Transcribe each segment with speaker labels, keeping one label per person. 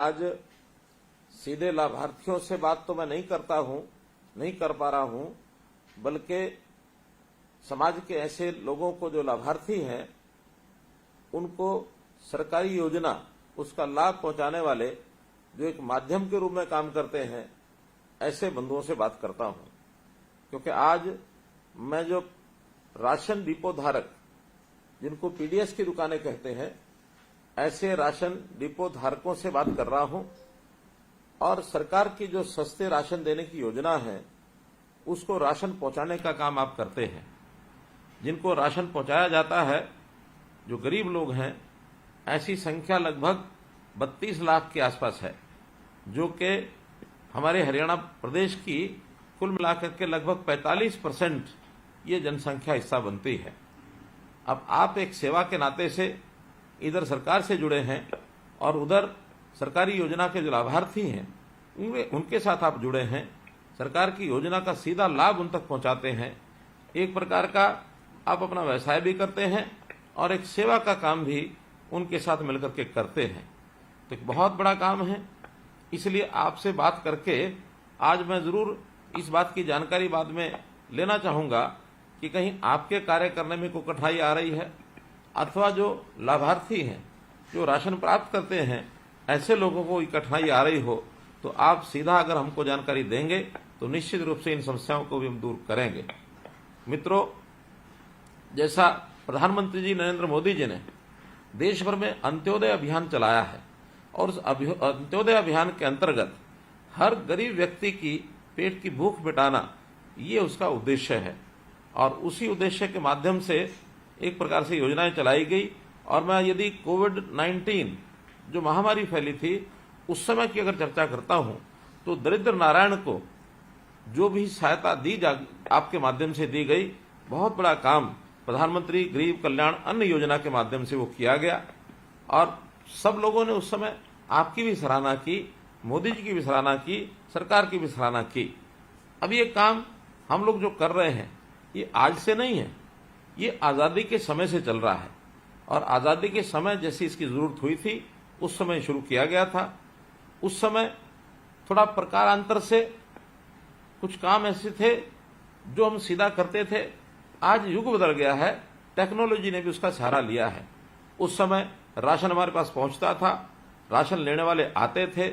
Speaker 1: आज सीधे लाभार्थियों से बात तो मैं नहीं कर पा रहा हूं, बल्कि समाज के ऐसे लोगों को जो लाभार्थी हैं उनको सरकारी योजना उसका लाभ पहुंचाने वाले जो एक माध्यम के रूप में काम करते हैं ऐसे बंधुओं से बात करता हूं। क्योंकि आज मैं जो राशन डिपो धारक जिनको पीडीएस की दुकानें कहते हैं ऐसे राशन डिपो धारकों से बात कर रहा हूं और सरकार की जो सस्ते राशन देने की योजना है उसको राशन पहुंचाने का काम आप करते हैं। जिनको राशन पहुंचाया जाता है जो गरीब लोग हैं ऐसी संख्या लगभग 32 लाख के आसपास है, जो कि हमारे हरियाणा प्रदेश की कुल मिलाकर के लगभग 45% ये जनसंख्या हिस्सा बनती है। अब आप एक सेवा के नाते से इधर सरकार से जुड़े हैं और उधर सरकारी योजना के जो लाभार्थी हैं उनके साथ आप जुड़े हैं, सरकार की योजना का सीधा लाभ उन तक पहुंचाते हैं। एक प्रकार का आप अपना व्यवसाय भी करते हैं और एक सेवा का काम भी उनके साथ मिलकर के करते हैं। तो एक बहुत बड़ा काम है, इसलिए आपसे बात करके आज मैं जरूर इस बात की जानकारी बाद में लेना चाहूंगा कि कहीं आपके कार्य करने में कोई कठिनाई आ रही है अथवा जो लाभार्थी हैं जो राशन प्राप्त करते हैं ऐसे लोगों को कोई कठिनाई आ रही हो तो आप सीधा अगर हमको जानकारी देंगे तो निश्चित रूप से इन समस्याओं को भी हम दूर करेंगे। मित्रों, जैसा प्रधानमंत्री जी नरेंद्र मोदी जी ने देश भर में अंत्योदय अभियान चलाया है और उस अंत्योदय अभियान के अंतर्गत हर गरीब व्यक्ति की पेट की भूख मिटाना ये उसका उद्देश्य है और उसी उद्देश्य के माध्यम से एक प्रकार से योजनाएं चलाई गई। और मैं यदि कोविड-19 जो महामारी फैली थी उस समय की अगर चर्चा करता हूं तो दरिद्र नारायण को जो भी सहायता आपके माध्यम से दी गई, बहुत बड़ा काम प्रधानमंत्री गरीब कल्याण अन्न योजना के माध्यम से वो किया गया और सब लोगों ने उस समय आपकी भी सराहना की, मोदी जी की भी सराहना की, सरकार की भी सराहना की। अब ये काम हम लोग जो कर रहे हैं ये आज से नहीं है, ये आजादी के समय से चल रहा है और आजादी के समय जैसी इसकी जरूरत हुई थी उस समय शुरू किया गया था। उस समय थोड़ा प्रकारांतर से कुछ काम ऐसे थे जो हम सीधा करते थे। आज युग बदल गया है, टेक्नोलॉजी ने भी उसका सहारा लिया है। उस समय राशन हमारे पास पहुंचता था, राशन लेने वाले आते थे,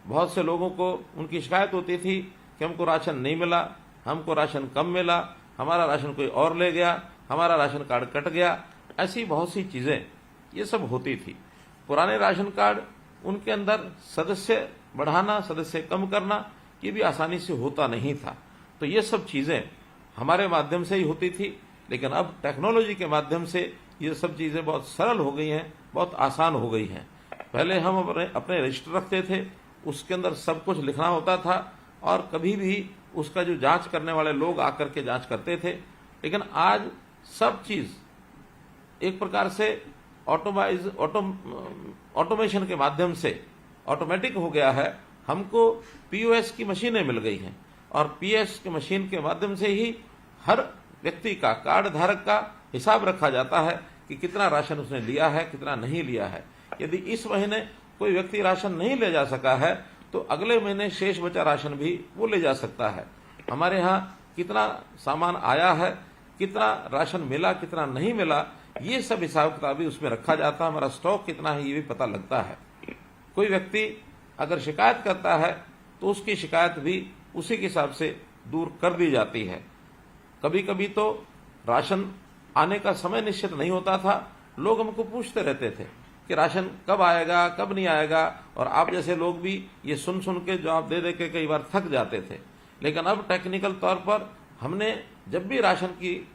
Speaker 1: बहुत से लोगों को उनकी शिकायत होती थी कि हमको राशन नहीं मिला, हमको राशन कम मिला, हमारा राशन कोई और ले गया, हमारा राशन कार्ड कट गया। ऐसी बहुत सी चीजें ये सब होती थी। पुराने राशन कार्ड उनके अंदर सदस्य बढ़ाना, सदस्य कम करना ये भी आसानी से होता नहीं था। तो ये सब चीजें हमारे माध्यम से ही होती थी, लेकिन अब टेक्नोलॉजी के माध्यम से ये सब चीजें बहुत सरल हो गई हैं, बहुत आसान हो गई हैं। पहले हम अपने रजिस्टर रखते थे, उसके अंदर सब कुछ लिखना होता था और कभी भी उसका जो जांच करने वाले लोग आकर के जांच करते थे। लेकिन आज सब चीज एक प्रकार से ऑटोमेशन के माध्यम से ऑटोमेटिक हो गया है। हमको पीओएस की मशीनें मिल गई हैं और पीएस की मशीन के माध्यम से ही हर व्यक्ति का, कार्ड धारक का हिसाब रखा जाता है कि कितना राशन उसने लिया है, कितना नहीं लिया है। यदि इस महीने कोई व्यक्ति राशन नहीं ले जा सका है तो अगले महीने शेष बचा राशन भी वो ले जा सकता है। हमारे यहाँ कितना सामान आया है, कितना राशन मिला, कितना नहीं मिला, ये सब हिसाब किताब भी उसमें रखा जाता है। हमारा स्टॉक कितना है ये भी पता लगता है। कोई व्यक्ति अगर शिकायत करता है तो उसकी शिकायत भी उसी के हिसाब से दूर कर दी जाती है। कभी कभी तो राशन आने का समय निश्चित नहीं होता था, लोग हमको पूछते रहते थे कि राशन कब आएगा, कब नहीं आएगा, और आप जैसे लोग भी ये सुन सुन के जवाब दे दे के कई बार थक जाते थे। लेकिन अब टेक्निकल तौर पर हमने जब भी राशन की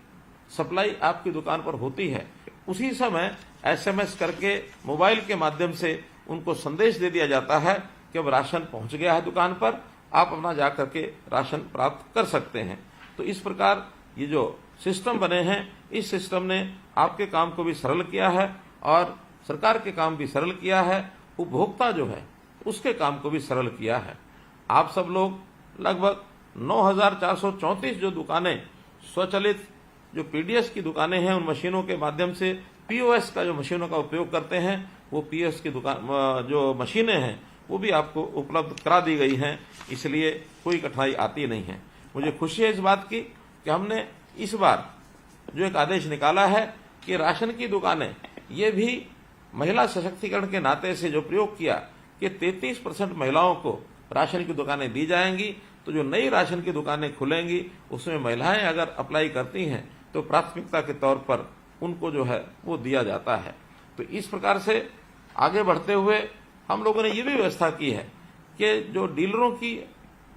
Speaker 1: सप्लाई आपकी दुकान पर होती है उसी समय एसएमएस करके मोबाइल के माध्यम से उनको संदेश दे दिया जाता है कि अब राशन पहुंच गया है दुकान पर, आप अपना जाकर के राशन प्राप्त कर सकते हैं। तो इस प्रकार ये जो सिस्टम बने हैं, इस सिस्टम ने आपके काम को भी सरल किया है और सरकार के काम भी सरल किया है, उपभोक्ता जो है उसके काम को भी सरल किया है। आप सब लोग लगभग 9,434 जो दुकानें स्वचालित जो पीडीएस की दुकानें हैं उन मशीनों के माध्यम से पीओएस का जो मशीनों का उपयोग करते हैं वो पीओएस की दुकान जो मशीनें हैं वो भी आपको उपलब्ध करा दी गई हैं, इसलिए कोई कठिनाई आती नहीं है। मुझे खुशी है इस बात की कि हमने इस बार जो एक आदेश निकाला है कि राशन की दुकानें, ये भी महिला सशक्तिकरण के नाते से जो प्रयोग किया कि 33% महिलाओं को राशन की दुकानें दी जाएंगी, तो जो नई राशन की दुकानें खुलेंगी उसमें महिलाएं अगर अप्लाई करती हैं तो प्राथमिकता के तौर पर उनको जो है वो दिया जाता है। तो इस प्रकार से आगे बढ़ते हुए हम लोगों ने ये भी व्यवस्था की है कि जो डीलरों की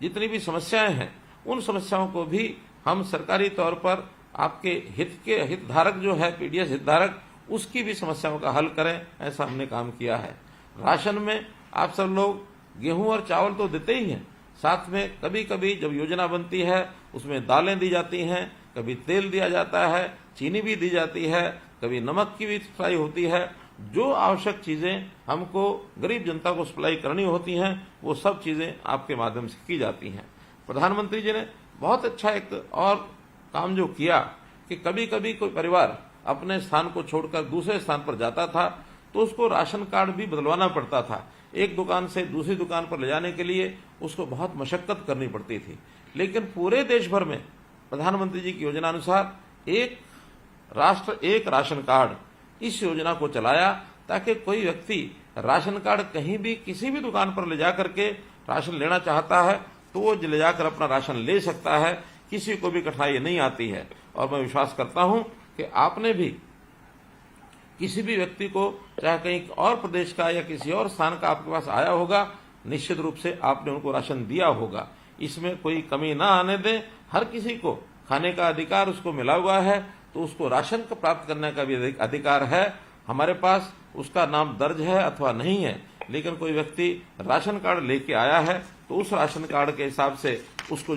Speaker 1: जितनी भी समस्याएं हैं उन समस्याओं को भी हम सरकारी तौर पर आपके हितधारक जो है पीडीएस हितधारक, उसकी भी समस्याओं का हल करें, ऐसा हमने काम किया है। राशन में आप सब लोग गेहूं और चावल तो देते ही हैं, साथ में कभी कभी जब योजना बनती है उसमें दालें दी जाती हैं, कभी तेल दिया जाता है, चीनी भी दी जाती है, कभी नमक की भी सप्लाई होती है। जो आवश्यक चीजें हमको गरीब जनता को सप्लाई करनी होती हैं वो सब चीजें आपके माध्यम से की जाती हैं। प्रधानमंत्री जी ने बहुत अच्छा एक और काम जो किया कि कभी कभी कोई परिवार अपने स्थान को छोड़कर दूसरे स्थान पर जाता था तो उसको राशन कार्ड भी बदलवाना पड़ता था। एक दुकान से दूसरी दुकान पर ले जाने के लिए उसको बहुत मशक्कत करनी पड़ती थी। लेकिन पूरे देश भर में प्रधानमंत्री जी की योजना अनुसार एक राष्ट्र एक राशन कार्ड, इस योजना को चलाया ताकि कोई व्यक्ति राशन कार्ड कहीं भी किसी भी दुकान पर ले जाकर के राशन लेना चाहता है तो वो ले जाकर अपना राशन ले सकता है, किसी को भी कठिनाई नहीं आती है। और मैं विश्वास करता हूं कि आपने भी किसी भी व्यक्ति को, चाहे कहीं और प्रदेश का या किसी और स्थान का आपके पास आया होगा, निश्चित रूप से आपने उनको राशन दिया होगा। इसमें कोई कमी ना आने दें। हर किसी को खाने का अधिकार उसको मिला हुआ है, तो उसको राशन को प्राप्त करने का भी अधिकार है। हमारे पास उसका नाम दर्ज है अथवा नहीं है, लेकिन कोई व्यक्ति राशन कार्ड लेके आया है तो उस राशन कार्ड के हिसाब से उसको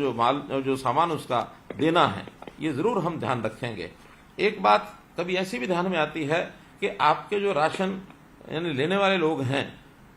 Speaker 1: जो सामान उसका देना है, ये जरूर हम ध्यान रखेंगे। एक बात कभी ऐसी भी ध्यान में आती है कि आपके जो राशन यानी लेने वाले लोग हैं,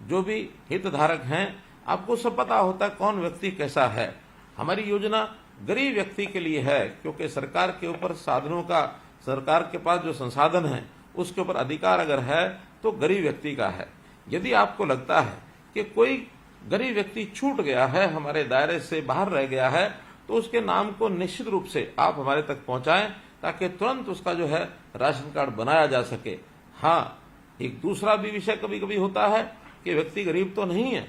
Speaker 1: जो भी हितधारक हैं, आपको सब पता होता है कौन व्यक्ति कैसा है। हमारी योजना गरीब व्यक्ति के लिए है, क्योंकि सरकार के ऊपर साधनों का, सरकार के पास जो संसाधन है उसके ऊपर अधिकार अगर है तो गरीब व्यक्ति का है। यदि आपको लगता है कि कोई गरीब व्यक्ति छूट गया है, हमारे दायरे से बाहर रह गया है, तो उसके नाम को निश्चित रूप से आप हमारे तक पहुंचाएं ताकि तुरंत उसका जो है राशन कार्ड बनाया जा सके। हाँ, एक दूसरा भी विषय कभी कभी होता है कि व्यक्ति गरीब तो नहीं है,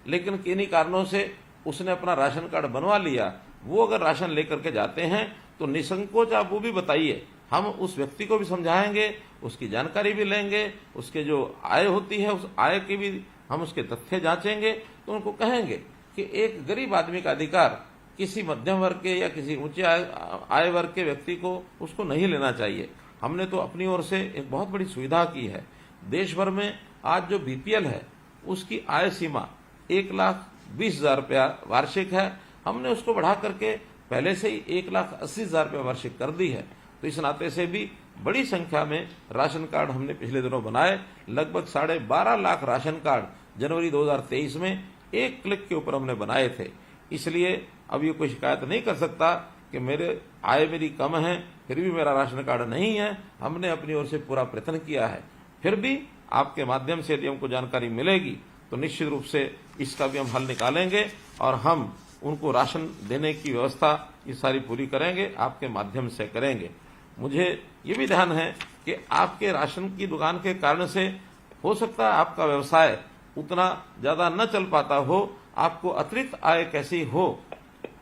Speaker 1: लेकिन किन्हीं कारणों से उसने अपना राशन कार्ड बनवा लिया। वो अगर राशन लेकर के जाते हैं तो निसंकोच आप वो भी बताइए, हम उस व्यक्ति को भी समझाएंगे, उसकी जानकारी भी लेंगे, उसके जो आय होती है उस आय की भी हम उसके तथ्य जांचेंगे। तो उनको कहेंगे कि एक गरीब आदमी का अधिकार किसी मध्यम वर्ग के या किसी ऊंचे आय वर्ग के व्यक्ति को उसको नहीं लेना चाहिए। हमने तो अपनी ओर से एक बहुत बड़ी सुविधा की है। देश भर में आज जो बीपीएल है उसकी आय सीमा 1,20,000 रुपया वार्षिक है। हमने उसको बढ़ा करके पहले से ही 1,80,000 रुपया वार्षिक कर दी है। तो इस नाते से भी बड़ी संख्या में राशन कार्ड हमने पिछले दिनों बनाए। लगभग 12.5 लाख राशन कार्ड जनवरी 2023 में एक क्लिक के ऊपर हमने बनाए थे। इसलिए अब ये कोई शिकायत नहीं कर सकता कि मेरी कम है फिर भी मेरा राशन कार्ड नहीं है। हमने अपनी ओर से पूरा प्रयत्न किया है। फिर भी आपके माध्यम से यदि हमको जानकारी मिलेगी तो निश्चित रूप से इसका भी हम हल निकालेंगे और हम उनको राशन देने की व्यवस्था ये सारी पूरी करेंगे, आपके माध्यम से करेंगे। मुझे ये भी ध्यान है कि आपके राशन की दुकान के कारण से हो सकता है आपका व्यवसाय उतना ज्यादा न चल पाता हो, आपको अतिरिक्त आय कैसी हो,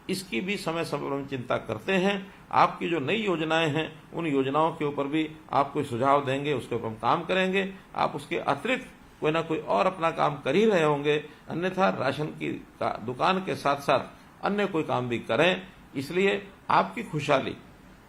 Speaker 1: इसकी भी समय समय पर हम चिंता करते हैं। आपकी जो नई योजनाएं हैं उन योजनाओं के ऊपर भी आप कोई सुझाव देंगे, उसके ऊपर हम काम करेंगे। आप उसके अतिरिक्त कोई ना कोई और अपना काम कर ही रहे होंगे, अन्यथा राशन की दुकान के साथ साथ अन्य कोई काम भी करें। इसलिए आपकी खुशहाली,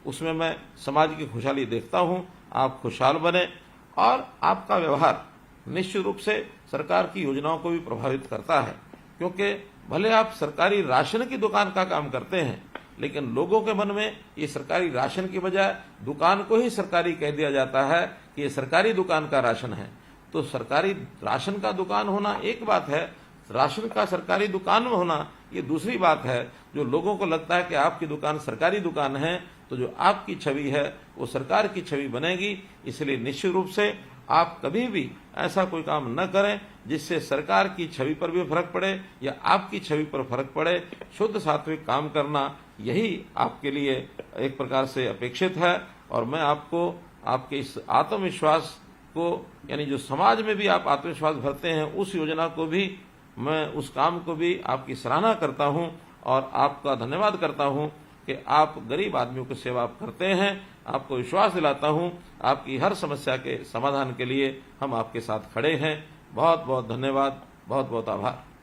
Speaker 1: उसमें मैं समाज की खुशहाली देखता हूं। आप खुशहाल बने और आपका व्यवहार निश्चित रूप से सरकार की योजनाओं को भी प्रभावित करता है, क्योंकि भले आप सरकारी राशन की दुकान का काम करते हैं, लेकिन लोगों के मन में ये सरकारी राशन की बजाय दुकान को ही सरकारी कह दिया जाता है कि ये सरकारी दुकान का राशन है। तो सरकारी राशन का दुकान होना एक बात है, राशन का सरकारी दुकान में होना ये दूसरी बात है। जो लोगों को लगता है कि आपकी दुकान सरकारी दुकान है, तो जो आपकी छवि है वो सरकार की छवि बनेगी। इसलिए निश्चित रूप से आप कभी भी ऐसा कोई काम न करें जिससे सरकार की छवि पर भी फर्क पड़े या आपकी छवि पर फर्क पड़े। शुद्ध सात्विक काम करना यही आपके लिए एक प्रकार से अपेक्षित है। और मैं आपको आपके इस आत्मविश्वास को, यानी जो समाज में भी आप आत्मविश्वास भरते हैं, उस योजना को भी, मैं उस काम को भी आपकी सराहना करता हूं और आपका धन्यवाद करता हूं कि आप गरीब आदमियों की सेवा करते हैं। आपको विश्वास दिलाता हूं आपकी हर समस्या के समाधान के लिए हम आपके साथ खड़े हैं। बहुत बहुत धन्यवाद, बहुत बहुत आभार।